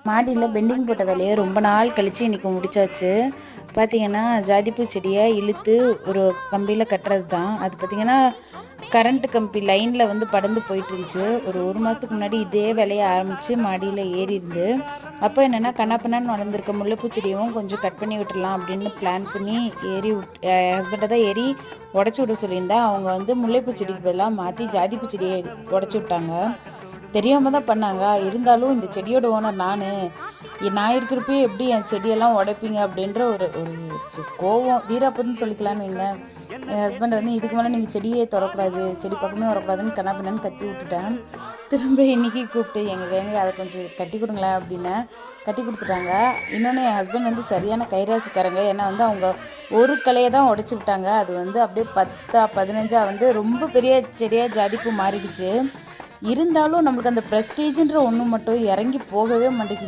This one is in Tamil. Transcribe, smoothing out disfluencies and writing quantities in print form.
மாடியில் பெண்டிங் போட்ட வேலையை ரொம்ப நாள் கழித்து இன்றைக்கி முடிச்சாச்சு. பார்த்தீங்கன்னா ஜாதிப்பூ செடியை இழுத்து ஒரு கம்பியில் கட்டுறது தான். அது பார்த்திங்கன்னா கரண்ட் கம்பி லைனில் வந்து படர்ந்து போயிட்டு இருந்துச்சு. ஒரு மாதத்துக்கு முன்னாடி இதே வேலையை ஆரம்பித்து மாடியில் ஏறி இருந்து அப்போ என்னென்னா கண்ணாப்பண்ணான்னு வளர்ந்துருக்க முல்லைப்பூ செடியும் கொஞ்சம் கட் பண்ணி விட்டுடலாம் அப்படின்னு பிளான் பண்ணி ஏறி என் ஹஸ்பண்டை தான் ஏறி உடச்சி விட சொல்லியிருந்தா அவங்க வந்து முல்லைப்பூ செடிக்கு பதிலாக மாற்றி ஜாதிப்பூ செடியை உடச்சி விட்டாங்க. தெரியாம தான் பண்ணாங்க. இருந்தாலும் இந்த செடியோட ஓனர் நான் இருக்கிறப்பயே எப்படி என் செடியெல்லாம் உடைப்பீங்க அப்படின்ற ஒரு ஒரு கோவம் வீராப்புன்னு சொல்லிக்கலான்னு வைங்களேன். என் ஹஸ்பண்ட் வந்து இதுக்கு மேலே நீங்கள் செடியே தொடக்கூடாது, செடி பக்கமே வரக்கூடாதுன்னு கண்ணாப்பின்னு கத்தி விட்டுட்டேன். திரும்ப இன்னைக்கு கூப்பிட்டு எங்கள் அதை கொஞ்சம் கட்டி கொடுங்களேன் அப்படின்னு கட்டி கொடுத்துட்டாங்க. இன்னொன்று என் ஹஸ்பண்ட் வந்து சரியான கைராசிக்காரங்க. ஏன்னா வந்து அவங்க ஒரு கலையை தான் உடைச்சி விட்டாங்க. அது வந்து அப்படியே 10 15 வந்து ரொம்ப பெரிய செடியாக ஜாதிப்பூ மாறிடுச்சு. இருந்தாலும் நம்மளுக்கு அந்த ப்ரெஸ்டீஜ்ன்ற ஒன்று மட்டும் இறங்கி போகவே மாட்டேங்குது.